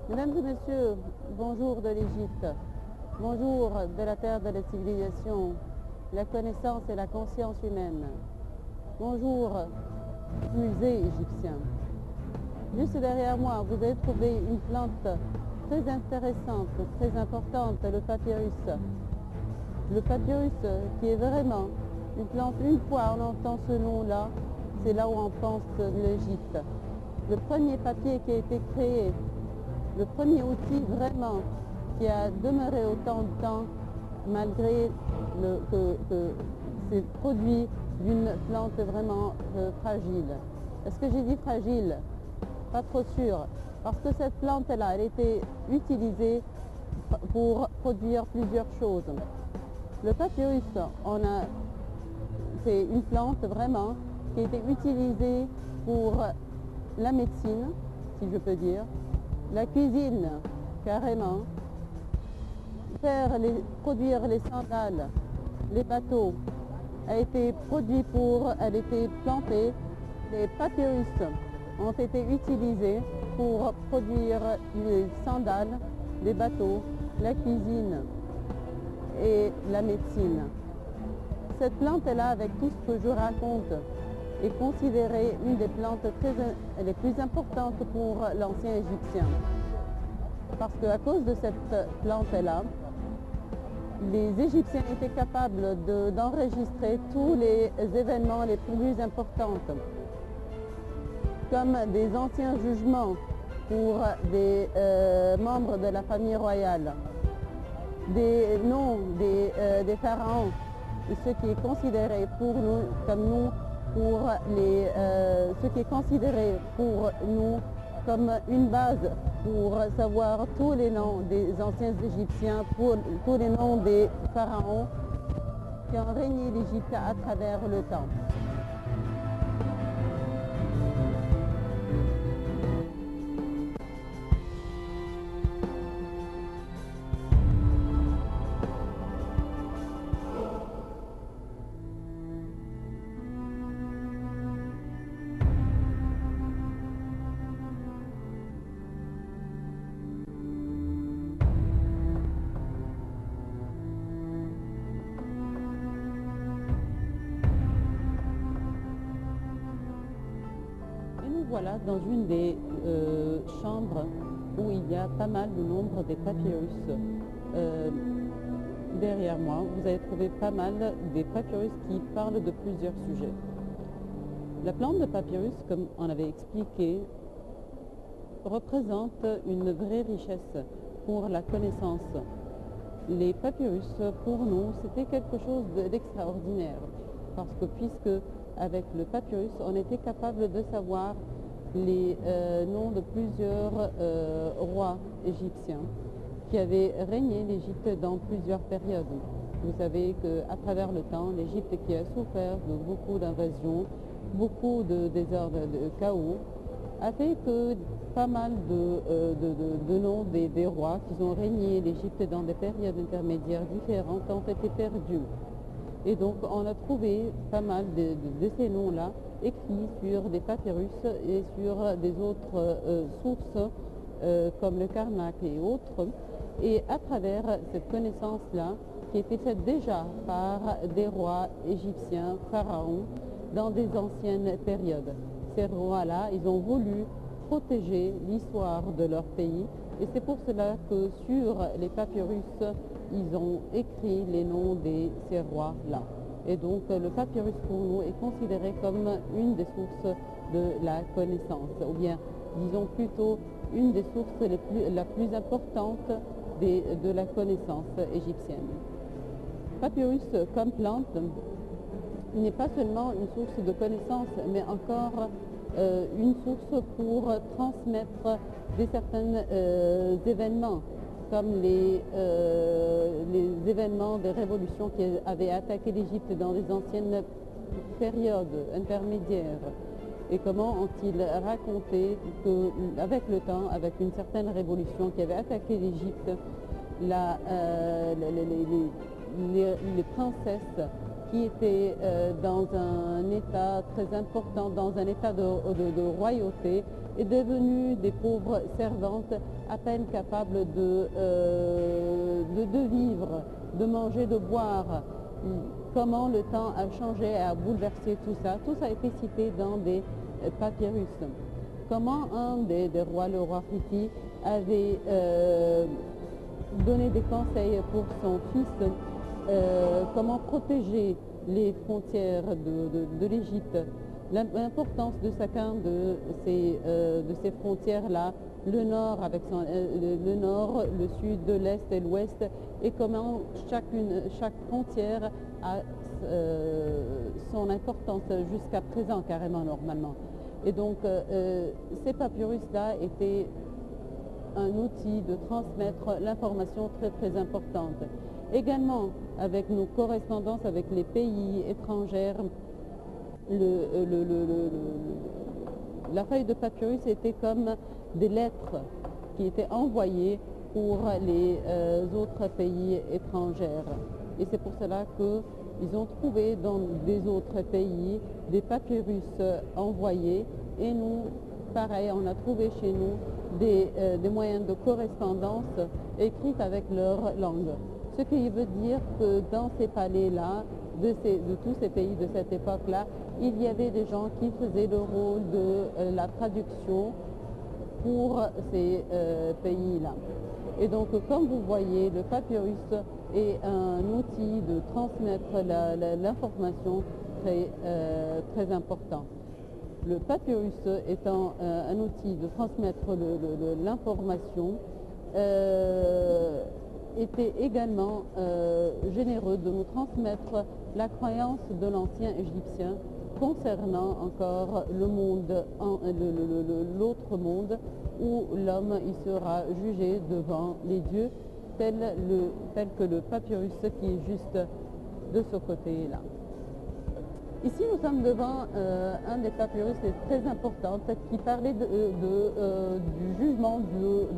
Mesdames et messieurs, bonjour de l'Égypte, bonjour de la terre de la civilisation, la connaissance et la conscience humaine. Bonjour, musée égyptien. Juste derrière moi, vous avez trouvé une plante très intéressante, très importante, le papyrus. Le papyrus qui est vraiment une plante, une fois on entend ce nom-là, c'est là où on pense l'Égypte. Le premier papier qui a été créé, le premier outil vraiment qui a demeuré autant de temps malgré que c'est produit d'une plante vraiment fragile. Est-ce que j'ai dit fragile? Pas trop sûr. Parce que cette plante-là, elle a été utilisée pour produire plusieurs choses. Le papyrus, c'est une plante vraiment qui a été utilisée pour la médecine, si je peux dire, la cuisine, carrément, produire les sandales, les bateaux, a été planté. Les papyrus ont été utilisés pour produire les sandales, les bateaux, la cuisine et la médecine. Cette plante-là, avec tout ce que je raconte, est considérée une des plantes les plus importantes pour l'ancien Égyptien. Parce qu'à cause de cette plante-là, les Égyptiens étaient capables d'enregistrer tous les événements les plus importants, comme des anciens jugements pour des membres de la famille royale, des noms des pharaons, et ce qui est considéré pour nous, comme nous, ce qui est considéré pour nous comme une base pour savoir tous les noms des anciens Égyptiens, pour tous les noms des pharaons qui ont régné l'Égypte à travers le temps. Voilà, dans une des chambres où il y a pas mal de nombre des papyrus. Derrière moi, vous allez trouver pas mal des papyrus qui parlent de plusieurs sujets. La plante de papyrus, comme on avait expliqué, représente une vraie richesse pour la connaissance. Les papyrus, pour nous, c'était quelque chose d'extraordinaire, parce que puisque avec le papyrus, on était capable de savoir les noms de plusieurs rois égyptiens qui avaient régné l'Égypte dans plusieurs périodes. Vous savez qu'à travers le temps, l'Égypte qui a souffert de beaucoup d'invasions, beaucoup de désordre, de chaos, a fait que pas mal de noms des rois qui ont régné l'Égypte dans des périodes intermédiaires différentes ont été perdus. Et donc on a trouvé pas mal de ces noms-là écrits sur des papyrus et sur des autres sources comme le Karnak et autres. Et à travers cette connaissance-là, qui était faite déjà par des rois égyptiens, pharaons, dans des anciennes périodes. Ces rois-là, ils ont voulu protéger l'histoire de leur pays et c'est pour cela que sur les papyrus, ils ont écrit les noms de ces rois-là. Et donc le papyrus pour nous est considéré comme une des sources de la connaissance, ou bien disons plutôt une des sources la plus importante de la connaissance égyptienne. Papyrus comme plante n'est pas seulement une source de connaissance, mais encore une source pour transmettre certains événements, comme les événements des révolutions qui avaient attaqué l'Égypte dans les anciennes périodes intermédiaires. Et comment ont-ils raconté qu'avec le temps, avec une certaine révolution qui avait attaqué l'Égypte, les princesses qui était dans un état très important, dans un état de royauté, est devenue des pauvres servantes à peine capables de vivre, de manger, de boire. Comment le temps a changé et a bouleversé tout ça. Tout ça a été cité dans des papyrus. Comment un des rois, le roi Khiti, avait donné des conseils pour son fils, comment protéger les frontières de l'Égypte, l'importance de chacun de ces frontières-là, le nord avec le nord, le sud, l'est et l'ouest, et comment chaque frontière a son importance jusqu'à présent carrément normalement. Et donc ces papyrus-là étaient un outil de transmettre l'information très très importante. Également, avec nos correspondances avec les pays étrangers, la feuille de papyrus était comme des lettres qui étaient envoyées pour les autres pays étrangers. Et c'est pour cela qu'ils ont trouvé dans des autres pays des papyrus envoyés, et nous, pareil, on a trouvé chez nous des moyens de correspondance écrits avec leur langue. Ce qui veut dire que dans ces palais-là, de tous ces pays de cette époque-là, il y avait des gens qui faisaient le rôle de la traduction pour ces pays-là. Et donc, comme vous voyez, le papyrus est un outil de transmettre l'information très important. Le papyrus étant un outil de transmettre l'information, était également généreux de nous transmettre la croyance de l'ancien égyptien concernant encore le monde, l'autre monde, où l'homme y sera jugé devant les dieux, tel que le papyrus qui est juste de ce côté-là. Ici, nous sommes devant un des papyrus très importants qui parlait du jugement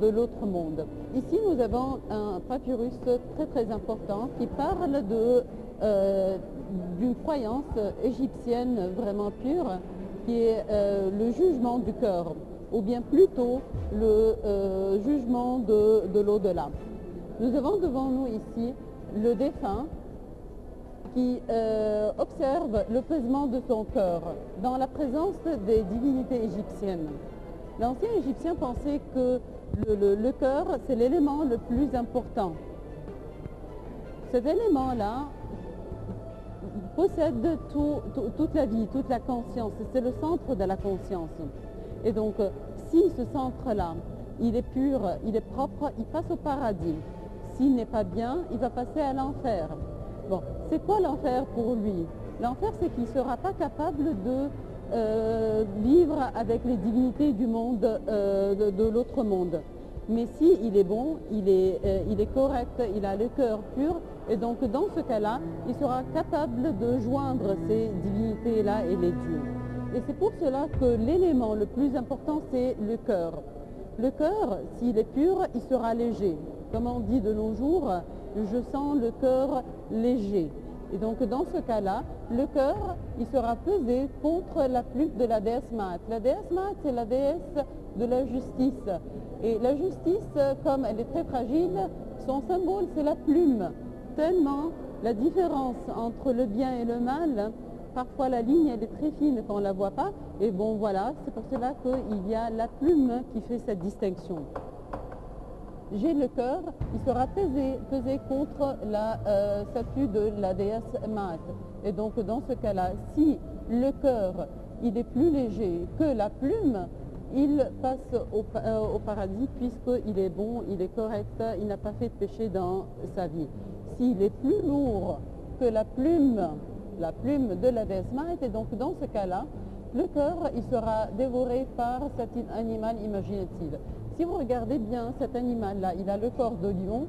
de l'autre monde. Ici, nous avons un papyrus très très important qui parle d'une croyance égyptienne vraiment pure, qui est le jugement du cœur, ou bien plutôt le jugement de l'au-delà. Nous avons devant nous ici le défunt qui observe le pesement de son cœur dans la présence des divinités égyptiennes. L'ancien égyptien pensait que le cœur, c'est l'élément le plus important. Cet élément-là possède toute la vie, toute la conscience. C'est le centre de la conscience. Et donc, si ce centre-là, il est pur, il est propre, il passe au paradis. S'il n'est pas bien, il va passer à l'enfer. Bon, c'est quoi l'enfer pour lui? L'enfer, c'est qu'il ne sera pas capable de vivre avec les divinités du monde, de l'autre monde. Mais s'il est bon, il est correct, il a le cœur pur, et donc dans ce cas-là, il sera capable de joindre ces divinités-là et les dieux. Et c'est pour cela que l'élément le plus important, c'est le cœur. Le cœur, s'il est pur, il sera léger. Comme on dit de nos jours, je sens le cœur léger. Et donc dans ce cas-là, le cœur, il sera pesé contre la plume de la déesse Maat. La déesse Maat, c'est la déesse de la justice. Et la justice, comme elle est très fragile, son symbole, c'est la plume. Tellement la différence entre le bien et le mal, parfois la ligne, elle est très fine quand on ne la voit pas. Et bon, voilà, c'est pour cela qu'il y a la plume qui fait cette distinction. J'ai le cœur, il sera pesé contre la statue de la déesse Maat. Et donc dans ce cas-là, si le cœur il est plus léger que la plume, il passe au paradis puisqu'il est bon, il est correct, il n'a pas fait de péché dans sa vie. S'il est plus lourd que la plume de la déesse Maat, et donc dans ce cas-là, le cœur il sera dévoré par cet animal imaginatif. Si vous regardez bien cet animal-là, il a le corps de lion,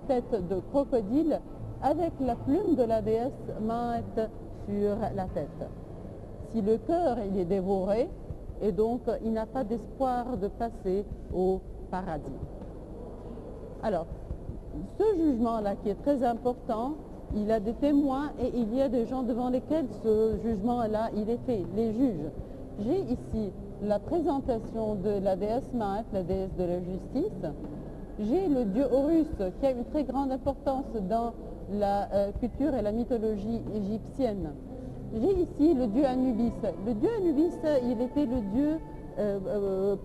tête de crocodile, avec la plume de la déesse Maat sur la tête. Si le cœur il est dévoré, et donc il n'a pas d'espoir de passer au paradis. Alors, ce jugement-là qui est très important, il a des témoins et il y a des gens devant lesquels ce jugement-là, il est fait, les juges. J'ai ici la présentation de la déesse Maat, la déesse de la justice. J'ai le dieu Horus qui a une très grande importance dans la culture et la mythologie égyptienne. J'ai ici le dieu Anubis. Le dieu Anubis, il était le dieu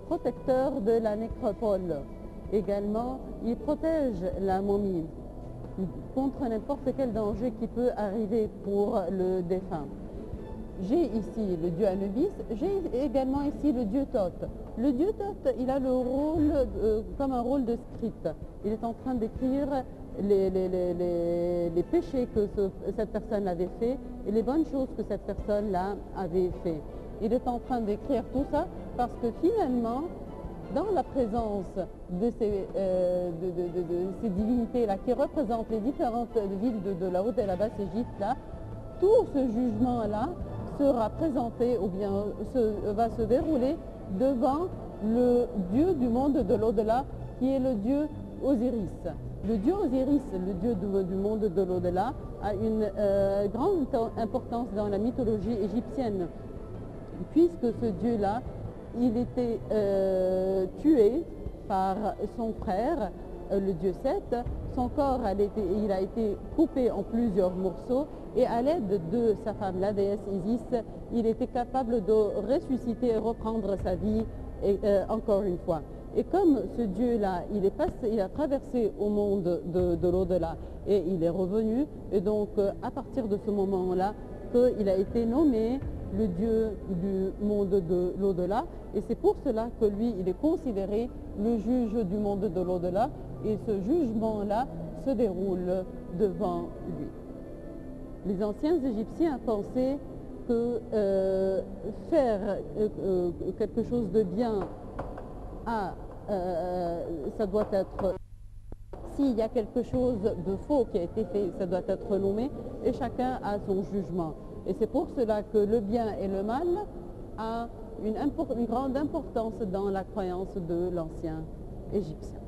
protecteur de la nécropole. Également, il protège la momie contre n'importe quel danger qui peut arriver pour le défunt. J'ai ici le dieu Anubis, j'ai également ici le dieu Thoth. Le dieu Thoth, il a le rôle, comme un rôle de script. Il est en train d'écrire les péchés que cette personne avait fait et les bonnes choses que cette personne-là avait fait. Il est en train d'écrire tout ça parce que finalement, dans la présence de ces divinités-là qui représentent les différentes villes de la Haute et la Basse Égypte, là, tout ce jugement-là sera présenté ou bien va se dérouler devant le dieu du monde de l'au-delà qui est le dieu Osiris. Le dieu Osiris, le dieu du monde de l'au-delà, a une grande importance dans la mythologie égyptienne puisque ce dieu-là, il était tué par son frère, le dieu Seth. Son corps il a été coupé en plusieurs morceaux et à l'aide de sa femme, la déesse Isis, il était capable de ressusciter et reprendre sa vie encore une fois. Et comme ce dieu-là, il a traversé au monde de l'au-delà et il est revenu, et donc à partir de ce moment-là, qu'il a été nommé le dieu du monde de l'au-delà, et c'est pour cela que lui, il est considéré le juge du monde de l'au-delà, et ce jugement-là se déroule devant lui. Les anciens Égyptiens pensaient que faire quelque chose de bien, ça doit être... S'il y a quelque chose de faux qui a été fait, ça doit être nommé, et chacun a son jugement. Et c'est pour cela que le bien et le mal a une grande importance dans la croyance de l'ancien Égyptien.